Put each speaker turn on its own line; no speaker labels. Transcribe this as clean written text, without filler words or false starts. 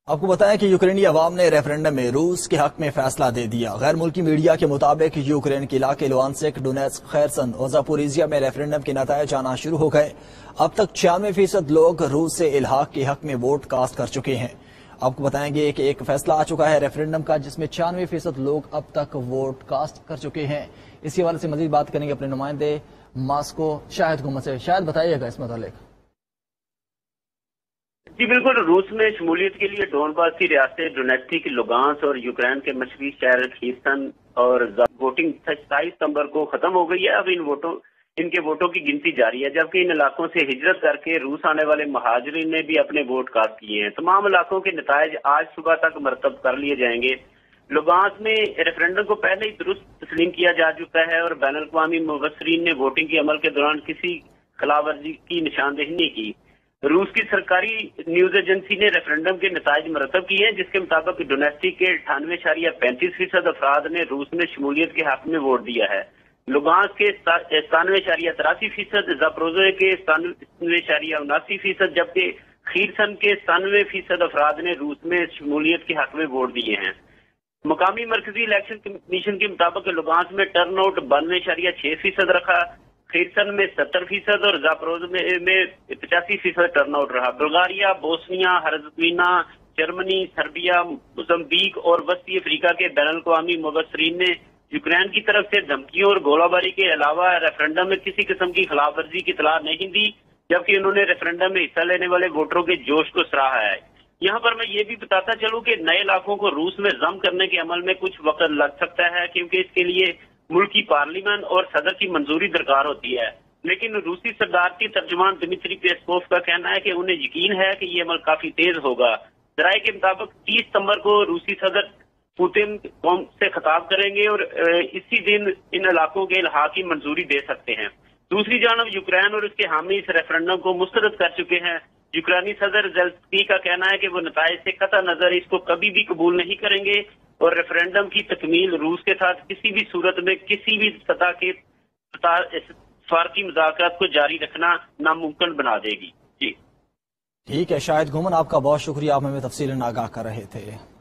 आपको बताएं कि यूक्रेनी अवाम ने रेफरेंडम में रूस के हक में फैसला दे दिया। गैर मुल्की मीडिया के मुताबिक यूक्रेन के इलाके लुहांस्क, डोनेट्स्क, खैरसन और जापोरिजिया में रेफरेंडम के नतायज आना शुरू हो गए। अब तक 96% लोग रूस से इल्हाक के हक में वोट कास्ट कर चुके हैं। आपको बताएंगे कि एक फैसला आ चुका है रेफरेंडम का, जिसमें 96% लोग अब तक वोट कास्ट कर चुके हैं। इसी हवाले से मजीद बात करेंगे अपने नुमाइंदे मॉस्को शाहिद गुम्मद से। शायद बताइएगा इस मुतालिक।
जी बिल्कुल, रूस में शमूलियत के लिए डोनबास की रियासतें डोनेट्स्क, लुगांस और यूक्रेन के मशरकी शहर खीरसन और वोटिंग 27 सितंबर को खत्म हो गई है। अब इनके वोटों की गिनती जारी है, जबकि इन इलाकों से हिजरत करके रूस आने वाले महाजरीन ने भी अपने वोट कास्ट किए हैं। तमाम इलाकों के नतायज आज सुबह तक मरतब कर लिए जाएंगे। लुगांस में रेफरेंडम को पहले ही दुरुस्त तस्लीम किया जा चुका है और बैनुल अक़वामी मुबस्सरीन ने वोटिंग के अमल के दौरान किसी खिलाफवर्जी की निशानदेही नहीं की। रूस की सरकारी न्यूज एजेंसी ने रेफरेंडम के नतायज मरतब किए हैं, जिसके मुताबिक डोनेट्स्क के 98.35% अफराद ने रूस में शमूलियत के हक में वोट दिया है। लुगांस के 97.83%, ज़ापोरिज़िया के 97.79%, जबकि खीरसन के 97% अफराद ने रूस में शमूलियत के हक में वोट दिए हैं। मुकामी मरकजी इलेक्शन कमीशन के मुताबिक लुगांस में टर्न आउट 92.6% रखा, खीरसन में 70% और ज़ापोरिज़िया में 85% टर्न आउट रहा। Bulgaria, Bosnia Herzegovina, Germany, Serbia, Mozambique और वस्ती अफ्रीका के बैनुल अक़वामी मुबस्सरीन ने यूक्रेन की तरफ से धमकियों और गोलाबारी के अलावा रेफरेंडम में किसी किस्म की खिलाफ वर्जी की इत्तला नहीं दी, जबकि उन्होंने रेफरेंडम में हिस्सा लेने वाले वोटरों के जोश को सराहा है। यहाँ पर मैं ये भी बताता चलूं कि नए इलाकों को रूस में जम करने के अमल में कुछ वक्त लग सकता है, क्योंकि इसके लिए मुल्क की पार्लियामेंट और सदर की मंजूरी दरकार होती है। लेकिन रूसी सरदार के तर्जुमान दिमित्री पेस्कोव का कहना है कि उन्हें यकीन है कि ये अमल काफी तेज होगा। जराये के मुताबिक 30 सितंबर को रूसी सदर पुतिन कौम से खिताब करेंगे और इसी दिन इन इलाकों के इल्हाक की मंजूरी दे सकते हैं। दूसरी जानब यूक्रेन और उसके हामी इस रेफरेंडम को मुस्तरद कर चुके हैं। यूक्रेनी सदर ज़ेलेंस्की का कहना है कि वो नताइज से कतई नजर इसको कभी भी कबूल नहीं करेंगे और रेफरेंडम की तकमील रूस के साथ किसी भी सूरत में किसी भी सतह के सफारती मुज़ाकरात को जारी रखना नामुमकिन बना देगी। जी
ठीक है शाहिद गुम्मद, आपका बहुत शुक्रिया, आप हमें तफसीलन आगाह कर रहे थे।